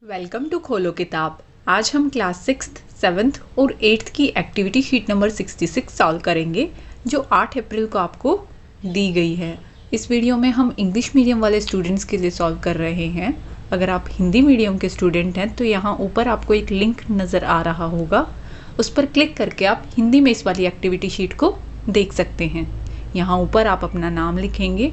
Welcome to खोलो किताब। आज हम क्लास 6th, 7th और 8th की एक्टिविटी शीट नंबर 66 सॉल्व करेंगे जो 8 अप्रैल को आपको दी गई है। इस वीडियो में हम इंग्लिश मीडियम वाले स्टूडेंट्स के लिए सॉल्व कर रहे हैं। अगर आप हिंदी मीडियम के स्टूडेंट हैं तो यहाँ ऊपर आपको एक लिंक नज़र आ रहा होगा, उस पर क्लिक करके आप हिंदी में इस वाली एक्टिविटी शीट को देख सकते हैं। यहाँ ऊपर आप अपना नाम लिखेंगे,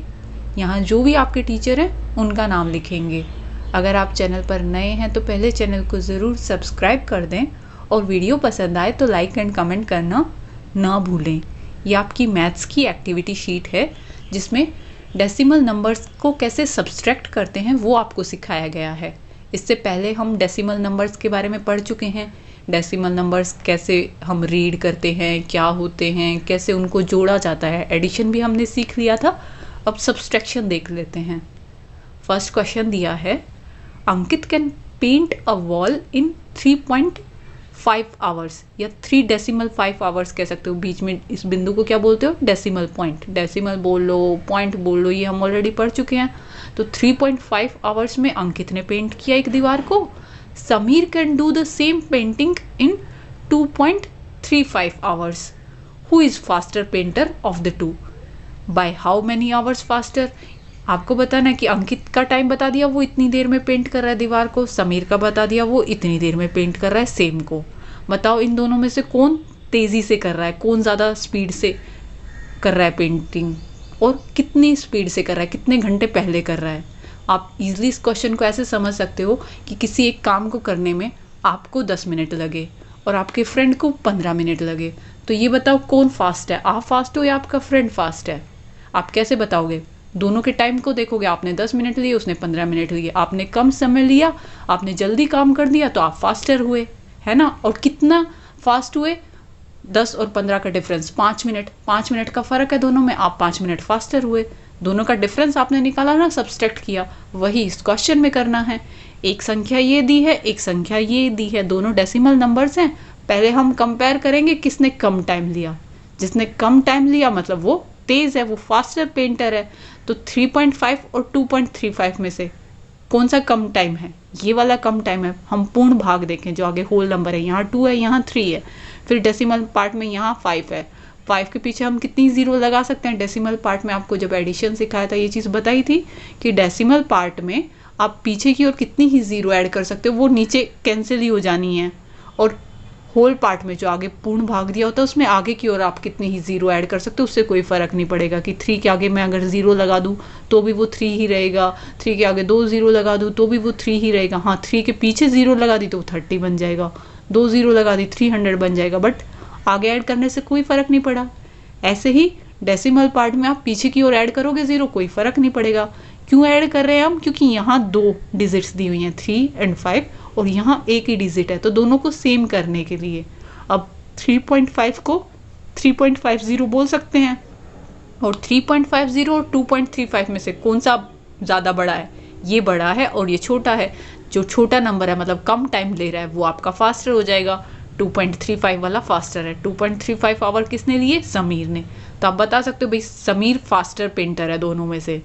यहाँ जो भी आपके टीचर हैं उनका नाम लिखेंगे। अगर आप चैनल पर नए हैं तो पहले चैनल को ज़रूर सब्सक्राइब कर दें और वीडियो पसंद आए तो लाइक एंड कमेंट करना ना भूलें। ये आपकी मैथ्स की एक्टिविटी शीट है जिसमें डेसिमल नंबर्स को कैसे सब्सट्रैक्ट करते हैं वो आपको सिखाया गया है। इससे पहले हम डेसिमल नंबर्स के बारे में पढ़ चुके हैं। डेसिमल नंबर्स कैसे हम रीड करते हैं, क्या होते हैं, कैसे उनको जोड़ा जाता है, एडिशन भी हमने सीख लिया था। अब सब्सट्रैक्शन देख लेते हैं। फर्स्ट क्वेश्चन दिया है, Ankit can paint a wall in 3.5 hours या 3.5 आवर्स कह सकते हो। बीच में इस बिंदु को क्या बोलते हो? Decimal point. डेसिमल बोल लो, पॉइंट बोल लो, ये हम ऑलरेडी पढ़ चुके हैं। तो 3.5 आवर्स में अंकित ने पेंट किया एक दीवार को। Sameer can do the same painting in 2.35 hours. Who is faster painter of the two? By how many hours faster? आपको बताना है कि अंकित का टाइम बता दिया, वो इतनी देर में पेंट कर रहा है दीवार को। समीर का बता दिया, वो इतनी देर में पेंट कर रहा है सेम को। बताओ इन दोनों में से कौन तेज़ी से कर रहा है, कौन ज़्यादा स्पीड से कर रहा है पेंटिंग, और कितनी स्पीड से कर रहा है, कितने घंटे पहले कर रहा है। आप इजीली इस क्वेश्चन को ऐसे समझ सकते हो कि किसी एक काम को करने में आपको 10 मिनट लगे और आपके फ्रेंड को 15 मिनट लगे, तो ये बताओ कौन फास्ट है? आप फास्ट हो या आपका फ्रेंड फास्ट है? आप कैसे बताओगे? दोनों के टाइम को देखोगे। आपने 10 मिनट लिए, उसने 15 मिनट लिए। आपने कम समय लिया, आपने जल्दी काम कर दिया, तो आप फास्टर हुए, है ना। और कितना फास्ट हुए? 10 और 15 का डिफरेंस 5 मिनट। 5 मिनट का फ़र्क है दोनों में, आप 5 मिनट फास्टर हुए। दोनों का डिफरेंस आपने निकाला ना, सब्सट्रैक्ट किया। वही इस क्वेश्चन में करना है। एक संख्या ये दी है, एक संख्या ये दी है, दोनों डेसिमल नंबर्स हैं। पहले हम कंपेयर करेंगे किसने कम टाइम लिया। जिसने कम टाइम लिया मतलब वो तेज़ है, वो फास्टर पेंटर है। तो 3.5 और 2.35 में से कौन सा कम टाइम है? ये वाला कम टाइम है। हम पूर्ण भाग देखें, जो आगे होल नंबर है, यहाँ 2 है, यहाँ 3 है, फिर डेसिमल पार्ट में यहाँ 5 है। 5 के पीछे हम कितनी ज़ीरो लगा सकते हैं? डेसिमल पार्ट में आपको जब एडिशन सिखाया था ये चीज़ बताई थी कि डेसिमल पार्ट में आप पीछे की ओर कितनी ही ज़ीरो ऐड कर सकते हो, वो नीचे कैंसिल ही हो जानी है। और होल पार्ट में जो आगे पूर्ण भाग दिया होता है उसमें आगे की ओर आप कितनी ही ज़ीरो ऐड कर सकते हो, उससे कोई फ़र्क नहीं पड़ेगा। कि 3 के आगे मैं अगर ज़ीरो लगा दूँ तो भी वो 3 ही रहेगा, 3 के आगे 2 ज़ीरो लगा दूँ तो भी वो 3 ही रहेगा। हाँ, 3 के पीछे ज़ीरो लगा दी तो वो 30 बन जाएगा, 2 ज़ीरो लगा दी 300 बन जाएगा, बट आगे ऐड करने से कोई फ़र्क नहीं पड़ा। ऐसे ही डेसिमल पार्ट में आप पीछे की ओर ऐड करोगे ज़ीरो, कोई फ़र्क नहीं पड़ेगा। क्यों ऐड कर रहे हैं हम? क्योंकि यहाँ 2 डिजिट्स दी हुई हैं, 3 और 5, और यहाँ एक ही डिजिट है, तो दोनों को सेम करने के लिए। अब 3.5 को 3.50 बोल सकते हैं, और 3.50 और 2.35 में से कौन सा ज़्यादा बड़ा है? ये बड़ा है और ये छोटा है। जो छोटा नंबर है मतलब कम टाइम ले रहा है वो आपका फास्टर हो जाएगा। 2.35 वाला फास्टर है। 2.35 आवर किसने लिए? समीर ने। तो आप बता सकते हो भाई समीर फास्टर पेंटर है दोनों में से,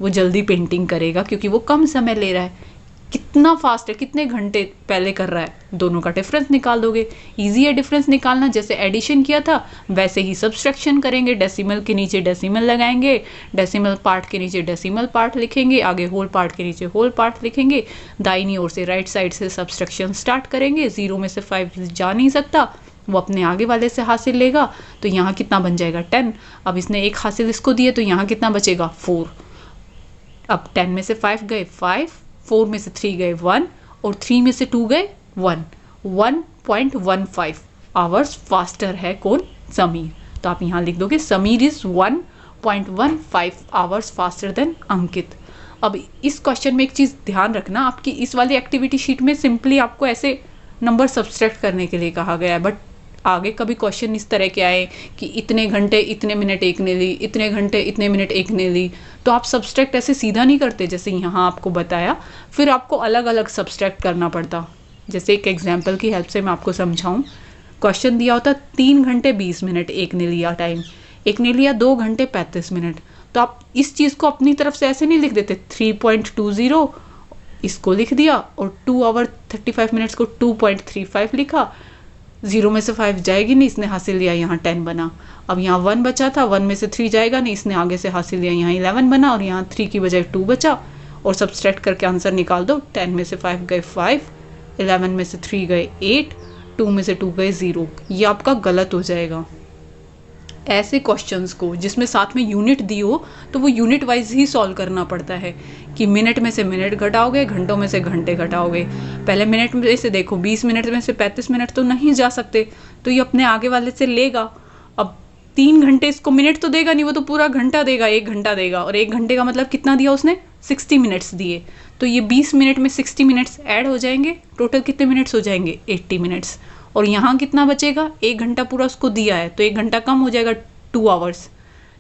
वो जल्दी पेंटिंग करेगा क्योंकि वो कम समय ले रहा है। कितना फास्ट है, कितने घंटे पहले कर रहा है, दोनों का डिफरेंस निकाल दोगे। इजी है डिफरेंस निकालना। जैसे एडिशन किया था वैसे ही सब्सट्रैक्शन करेंगे। डेसिमल के नीचे डेसिमल लगाएंगे, डेसिमल पार्ट के नीचे डेसिमल पार्ट लिखेंगे, आगे होल पार्ट के नीचे होल पार्ट लिखेंगे। दाहिनी ओर से राइट साइड से सब्सट्रैक्शन स्टार्ट करेंगे। 0 में से 5 जा नहीं सकता, वो अपने आगे वाले से हासिल लेगा। तो यहाँ कितना बन जाएगा? 10। अब इसने एक हासिल इसको दिए तो यहाँ कितना बचेगा? 4। अब 10 में से 5 गए 5, 4 में से 3 गए 1, और 3 में से 2 गए 1। 1.15 आवर्स फास्टर है कौन? समीर। तो आप यहाँ लिख दोगे Sameer is 1.15 hours faster than Ankit. अब इस क्वेश्चन में एक चीज़ ध्यान रखना, आपकी इस वाली एक्टिविटी शीट में सिंपली आपको ऐसे नंबर सब्सट्रैक्ट करने के लिए कहा गया है, बट आगे कभी क्वेश्चन इस तरह के आए कि इतने घंटे इतने मिनट एक ने ली, इतने घंटे इतने मिनट एक ने ली, तो आप सब्सट्रैक्ट ऐसे सीधा नहीं करते जैसे यहाँ आपको बताया, फिर आपको अलग अलग सब्सट्रैक्ट करना पड़ता। जैसे एक एग्जांपल की हेल्प से मैं आपको समझाऊं। क्वेश्चन दिया होता 3 घंटे 20 मिनट एक ने लिया टाइम, एक ने लिया 2 घंटे 35 मिनट, तो आप इस चीज़ को अपनी तरफ से ऐसे नहीं लिख देते 3.20 इसको लिख दिया और 2 आवर 35 मिनट्स को 2.35 लिखा। 0 में से 5 जाएगी नहीं, इसने हासिल लिया, यहाँ 10 बना। अब यहाँ 1 बचा था, 1 में से 3 जाएगा नहीं, इसने आगे से हासिल लिया, यहाँ 11 बना और यहाँ 3 की बजाय 2 बचा। और सब्सट्रैक्ट करके आंसर निकाल दो। 10 में से 5 गए 5, 11 में से 3 गए 8, 2 में से 2 गए 0। ये आपका गलत हो जाएगा। ऐसे क्वेश्चंस को जिसमें साथ में यूनिट दी हो तो वो यूनिट वाइज ही सॉल्व करना पड़ता है कि मिनट में से मिनट घटाओगे, घंटों में से घंटे घटाओगे। पहले मिनट में से देखो, 20 मिनट में से 35 मिनट तो नहीं जा सकते, तो ये अपने आगे वाले से लेगा। अब 3 घंटे इसको मिनट तो देगा नहीं, वो तो पूरा घंटा देगा, 1 घंटा देगा। और 1 घंटे का मतलब कितना दिया उसने, 60 मिनट्स दिए। तो ये 20 मिनट में 60 मिनट्स ऐड हो जाएंगे, टोटल कितने मिनट्स हो जाएंगे, 80 मिनट्स। और यहाँ कितना बचेगा, 1 घंटा पूरा उसको दिया है तो 1 घंटा कम हो जाएगा, 2 आवर्स।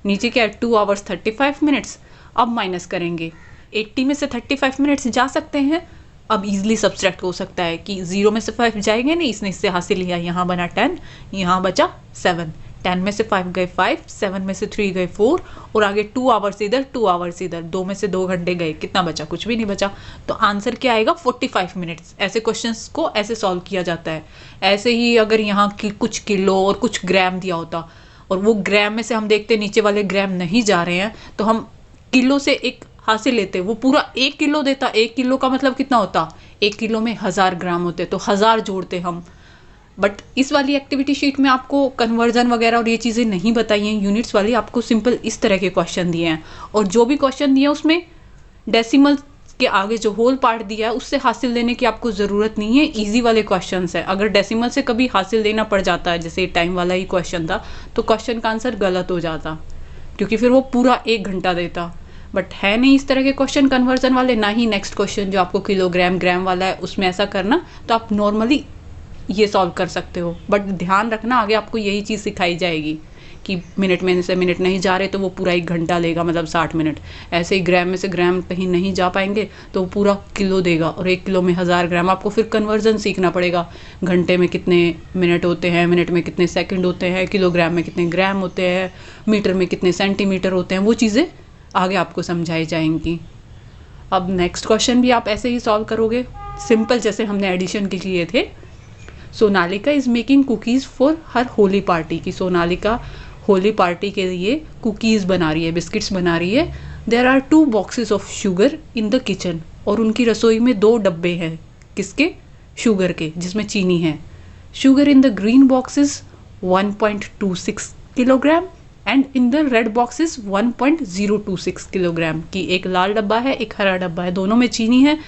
नीचे क्या है, 2 आवर्स 35 मिनट्स। अब माइनस करेंगे, 80 में से 35 मिनट्स जा सकते हैं। अब इजीली सब्सट्रैक्ट हो सकता है कि 0 में से 5 जाएंगे नहीं, इसने इससे हासिल लिया, यहाँ बना 10, यहाँ बचा 7। 10 में से 5 गए 5, 7 में से 3 गए 4 और आगे 2 आवर्स इधर, 2 आवर्स इधर, 2 में से 2 घंटे गए, कितना बचा, कुछ भी नहीं बचा। तो आंसर क्या आएगा, 45 मिनट्स। ऐसे क्वेश्चंस को ऐसे सॉल्व किया जाता है। ऐसे ही अगर यहाँ की कुछ किलो और कुछ ग्राम दिया होता और वो ग्राम में से हम देखते नीचे वाले ग्राम नहीं जा रहे हैं तो हम किलो से एक हासिल लेते, वो पूरा 1 किलो देता। 1 किलो का मतलब कितना होता, 1 किलो में 1000 ग्राम होते, तो 1000 जोड़ते हम। बट इस वाली एक्टिविटी शीट में आपको कन्वर्जन वगैरह और ये चीज़ें नहीं बताई हैं, यूनिट्स वाली। आपको सिंपल इस तरह के क्वेश्चन दिए हैं और जो भी क्वेश्चन दिए हैं उसमें डेसिमल के आगे जो होल पार्ट दिया है उससे हासिल लेने की आपको ज़रूरत नहीं है। इजी वाले क्वेश्चंस है। अगर डेसिमल से कभी हासिल लेना पड़ जाता है, जैसे टाइम वाला ही क्वेश्चन था, तो क्वेश्चन का आंसर गलत हो जाता क्योंकि फिर वो पूरा 1 घंटा देता। बट है नहीं इस तरह के क्वेश्चन कन्वर्जन वाले, ना ही नेक्स्ट क्वेश्चन जो आपको किलोग्राम ग्राम वाला है उसमें ऐसा करना। तो आप नॉर्मली ये सॉल्व कर सकते हो, बट ध्यान रखना आगे आपको यही चीज़ सिखाई जाएगी कि मिनट में से मिनट नहीं जा रहे तो वो पूरा 1 घंटा लेगा, मतलब 60 मिनट। ऐसे ही ग्राम में से ग्राम कहीं नहीं जा पाएंगे तो वो पूरा किलो देगा और 1 किलो में 1000 ग्राम। आपको फिर कन्वर्जन सीखना पड़ेगा, घंटे में कितने मिनट होते हैं, मिनट में कितने सेकंड होते हैं, किलोग्राम में कितने ग्राम होते हैं, मीटर में कितने सेंटीमीटर होते हैं, वो चीज़ें आगे आपको समझाई जाएंगी। अब नेक्स्ट क्वेश्चन भी आप ऐसे ही सॉल्व करोगे, सिंपल जैसे हमने एडिशन के किए थे। Sonalika is making cookies for her Holi party, की सोनालिका होली पार्टी के लिए कुकीज़ बना रही है, बिस्किट्स बना रही है। There are 2 boxes of sugar in the kitchen, और उनकी रसोई में 2 डब्बे हैं, किसके, शुगर के, जिसमें चीनी है। Sugar in the green boxes 1.26 kilogram and in the red boxes 1.026 kilogram. की एक लाल डब्बा है, एक हरा डब्बा है, दोनों में चीनी है।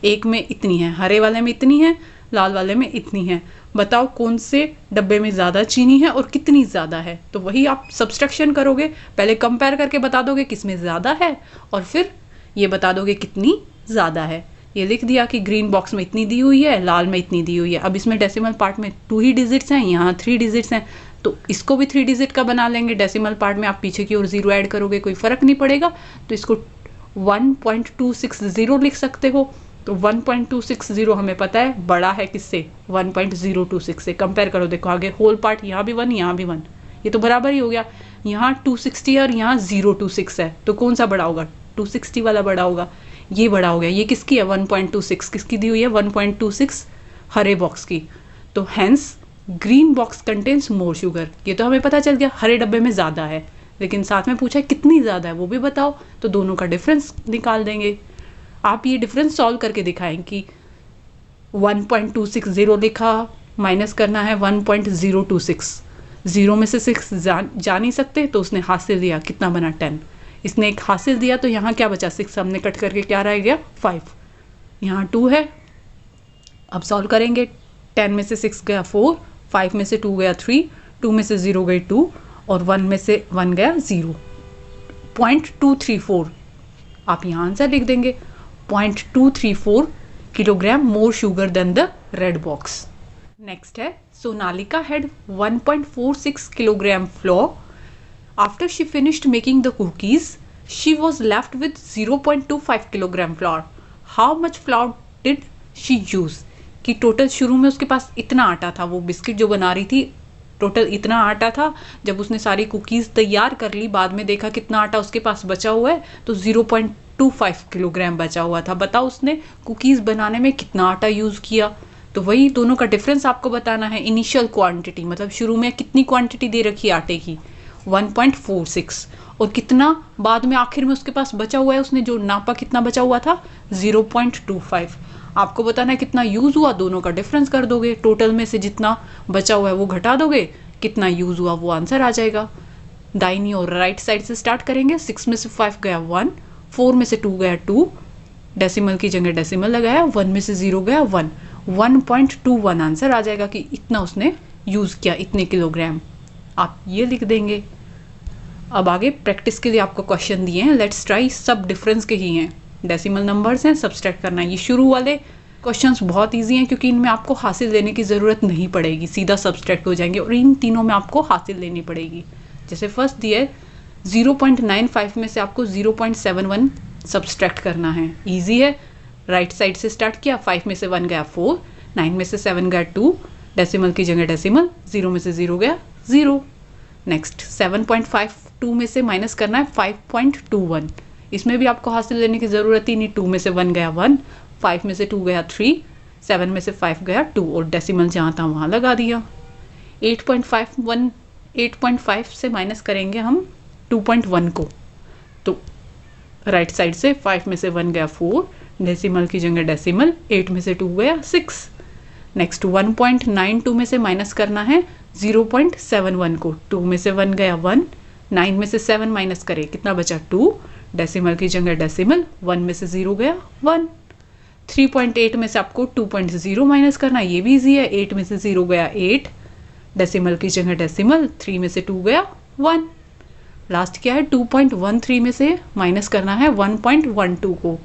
एक में इतनी है, हरे वाले में इतनी है, लाल वाले में इतनी है। बताओ कौन से डब्बे में ज़्यादा चीनी है और कितनी ज़्यादा है। तो वही आप सब्सट्रैक्शन करोगे, पहले कंपेयर करके बता दोगे किसमें ज़्यादा है और फिर ये बता दोगे कितनी ज़्यादा है। ये लिख दिया कि ग्रीन बॉक्स में इतनी दी हुई है, लाल में इतनी दी हुई है। अब इसमें डेसिमल पार्ट में 2 ही डिजिट्स हैं, यहाँ 3 डिजिट्स हैं, तो इसको भी 3 डिजिट का बना लेंगे। डेसिमल पार्ट में आप पीछे की ओर 0 ऐड करोगे, कोई फ़र्क नहीं पड़ेगा, तो इसको 1.260 लिख सकते हो। तो 1.260 हमें पता है बड़ा है किससे, 1.026 से। कंपेयर करो, देखो आगे होल पार्ट, यहाँ भी 1, यहाँ भी 1, ये तो बराबर ही हो गया। यहाँ 260 है और यहाँ 026 है, तो कौन सा बड़ा होगा, 260 वाला बड़ा होगा, ये बड़ा हो गया। ये किसकी है, 1.26, किसकी दी हुई है, 1.26 हरे बॉक्स की। तो hence green box contains more sugar, ये तो हमें पता चल गया हरे डब्बे में ज़्यादा है, लेकिन साथ में पूछा है कितनी ज़्यादा है वो भी बताओ, तो दोनों का डिफरेंस निकाल देंगे। आप ये डिफरेंस सॉल्व करके दिखाएं कि 1.260 लिखा, माइनस करना है 1.026, 0 में से 6 जा नहीं सकते, तो उसने हासिल दिया, कितना बना 10। इसने एक हासिल दिया तो यहाँ क्या बचा, 6 हमने कट करके क्या रह गया 5, यहाँ 2 है। अब सॉल्व करेंगे, 10 में से 6 गया 4, 5 में से 2 गया 3, 2 में से 0 गई 2 और 1 में से 1 गया 0.234। आप यहाँ आंसर लिख देंगे 0.234 kilogram more sugar than the red box. Next है, Sonalika had 1.46 kilogram flour. After she finished making the cookies she was left with 0.25 kilogram flour. How much flour did she use, कि टोटल शुरू में उसके पास इतना आटा था, वो बिस्किट जो बना रही थी टोटल इतना आटा था। जब उसने सारी कुकीज़ तैयार कर ली, बाद में देखा कितना आटा उसके पास बचा हुआ है, तो 1.25 किलोग्राम बचा हुआ था। बताओ उसने कुकीज़ बनाने में कितना आटा यूज़ किया। तो वही दोनों का डिफरेंस आपको बताना है। इनिशियल क्वांटिटी मतलब शुरू में कितनी क्वांटिटी दे रखी है आटे की 1.46, और कितना बाद में आखिर में उसके पास बचा हुआ है, उसने जो नापा कितना बचा हुआ था 0.25। आपको बताना है कितना यूज़ हुआ, दोनों का डिफरेंस कर दोगे, टोटल में से जितना बचा हुआ है वो घटा दोगे, कितना यूज़ हुआ वो आंसर आ जाएगा। दाहिनी और राइट साइड से स्टार्ट करेंगे। 6 में से 5 गया 1, 4 में से 2 गया 2, डेसिमल की जगह डेसिमल लगाया, 1 में से 0 गया 1, 1.21 आंसर आ जाएगा कि इतना उसने यूज़ किया, इतने किलोग्राम। आप ये लिख देंगे। अब आगे प्रैक्टिस के लिए आपको क्वेश्चन दिए हैं, लेट्स ट्राई। सब डिफरेंस के ही हैं, डेसिमल नंबर्स हैं, सब्सट्रैक्ट करना है। ये शुरू वाले क्वेश्चंस बहुत इजी हैं क्योंकि इनमें आपको हासिल लेने की ज़रूरत नहीं पड़ेगी, सीधा सब्सट्रैक्ट हो जाएंगे, और इन तीनों में आपको हासिल लेनी पड़ेगी। जैसे फर्स्ट दिया है 0.95 में से आपको 0.71 सब्सट्रैक्ट करना है। ईजी है, राइट साइड से स्टार्ट किया, 5 में से 1 गया 4, 9 में से 7 गया 2, डेसिमल की जगह डेसिमल, 0 में से 0 गया 0। नेक्स्ट 7.52 में से माइनस करना है 5.21, इसमें भी आपको हासिल लेने की ज़रूरत ही नहीं। 2 में से 1 गया 1, 5 में से 2 गया 3, 7 में से 5 गया 2, और डेसिमल जहाँ था वहाँ लगा दिया। 8.5 से माइनस करेंगे हम 2.1 को, तो राइट साइड से 5 में से 1 गया 4, डेसिमल की जगह डेसिमल, 8 में से 2 गया 6। नेक्स्ट 1.92 में से माइनस करना है 0.71 को, 2 में से 1 गया 1, 9 में से 7 माइनस करें, कितना बचा 2, डेसिमल की जगह डेसिमल, 1 में से 0 गया 1। 3.8 में से आपको 2.0 माइनस करना, ये भी इजी है, 8 में से 0 गया 8, डेसिमल की जगह डेसिमल, 3 में से 2 गया 1। लास्ट क्या है 2.13 में से माइनस करना है 1.12 को,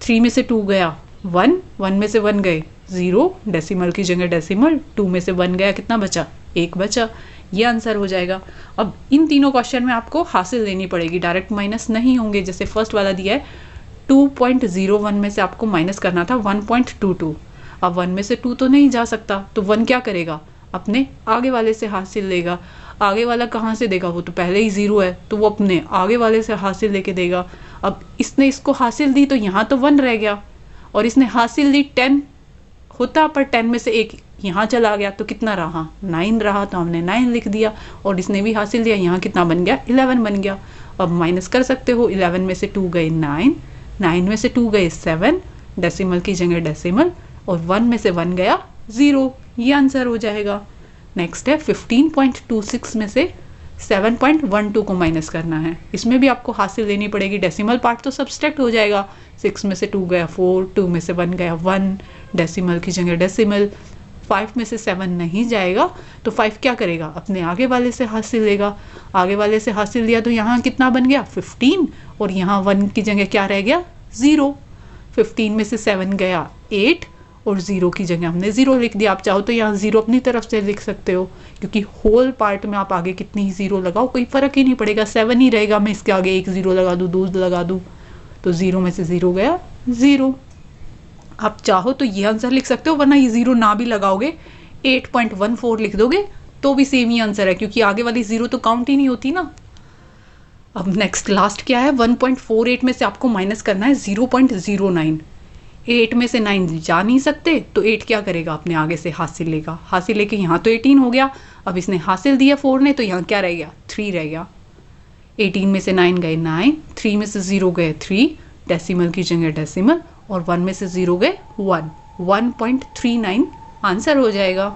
3 में से 2 गया 1, 1 में से 1 गए 0, डेसिमल की जगह डेसिमल, 2 में से 1 गया, कितना बचा 1 बचा। ये आंसर हो जाएगा। अब इन तीनों क्वेश्चन में आपको हासिल लेनी पड़ेगी, डायरेक्ट माइनस नहीं होंगे। जैसे फर्स्ट वाला दिया है 2.01 में से आपको माइनस करना था 1.22, अब 1 में से 2 तो नहीं जा सकता, तो 1 क्या करेगा, अपने आगे वाले से हासिल लेगा। आगे वाला कहाँ से देगा, वो तो पहले ही 0 है, तो वो अपने आगे वाले से हासिल लेके देगा। अब इसने इसको हासिल दी तो यहाँ तो 1 रह गया, और इसने हासिल दी 10 होता, पर 10 में से 1 यहाँ चला गया, तो कितना रहा 9 रहा, तो हमने 9 लिख दिया। और इसने भी हासिल दिया, यहाँ कितना बन गया 11 बन गया। अब माइनस कर सकते हो, 11 में से 2 गए 9, 9 में से 2 गए 7, डेसिमल की जगह डेसिमल, और 1 में से 1 गया 0, ये आंसर हो जाएगा। नेक्स्ट है 15.26 में से 7.12 को माइनस करना है, इसमें भी आपको हासिल लेनी पड़ेगी। डेसिमल पार्ट तो सब्सट्रैक्ट हो जाएगा, 6 में से 2 गया 4, 2 में से 1 गया 1, डेसिमल की जगह डेसिमल, 5 में से 7 नहीं जाएगा, तो 5 क्या करेगा, अपने आगे वाले से हासिल लेगा। आगे वाले से हासिल लिया तो यहाँ कितना बन गया 15, और यहाँ 1 की जगह क्या रह गया 0। 15 में से 7 गया 8, और 0 की जगह हमने 0 लिख दिया। आप चाहो तो यहाँ 0 अपनी तरफ से लिख सकते हो, क्योंकि होल पार्ट में आप आगे कितनी ही 0 लगाओ कोई फ़र्क ही नहीं पड़ेगा, 7 ही रहेगा। मैं इसके आगे 1 0 लगा दूँ, 2 लगा दूँ, तो 0 में से 0 गया 0। आप चाहो तो ये आंसर लिख सकते हो, वरना ये 0 ना भी लगाओगे 8.14 लिख दोगे तो भी सेम ही आंसर है, क्योंकि आगे वाली 0 तो काउंट ही नहीं होती ना। अब नेक्स्ट लास्ट क्या है 1.48 में से आपको माइनस करना है 0.09। 8 में से 9 जा नहीं सकते, तो 8 क्या करेगा, अपने आगे से हासिल लेगा। हासिल लेके यहाँ तो 18 हो गया, अब इसने हासिल दिया 4 ने, तो यहाँ क्या रह गया 3 रह गया। 18 में से 9 गए 9, 3 में से 0 गए 3, डेसिमल की जगह डेसिमल, और 1 में से 0 गए 1, 1.39 आंसर हो जाएगा।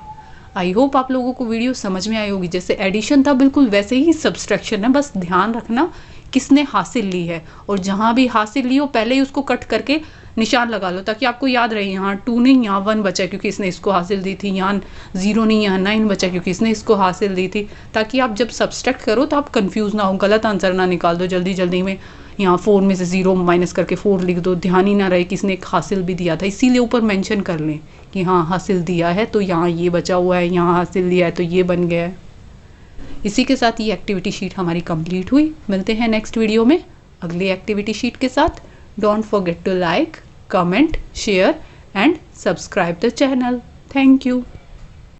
आई होप आप लोगों को वीडियो समझ में आई होगी। जैसे एडिशन था बिल्कुल वैसे ही सब्सट्रैक्शन है, बस ध्यान रखना किसने हासिल ली है, और जहाँ भी हासिल ली हो पहले ही उसको कट करके निशान लगा लो, ताकि आपको याद रहे यहाँ 2 नहीं यहाँ 1 बचा क्योंकि इसने इसको हासिल दी थी, यहाँ 0 नहीं यहाँ 9 बचा क्योंकि इसने इसको हासिल दी थी, ताकि आप जब सब्सट्रैक्ट करो तो आप कंफ्यूज ना हो, गलत आंसर ना निकाल दो जल्दी जल्दी में। यहाँ 4 में से 0 माइनस करके 4 लिख दो, ध्यान ही ना रहे कि इसने एक हासिल भी दिया था। इसीलिए ऊपर मेंशन कर लें कि हाँ हासिल दिया है तो यहाँ ये बचा हुआ है, यहाँ हासिल दिया है तो ये बन गया है। इसी के साथ ये एक्टिविटी शीट हमारी कंप्लीट हुई। मिलते हैं नेक्स्ट वीडियो में अगली एक्टिविटी शीट के साथ। Don't forget to like, comment, share and subscribe the channel. Thank you.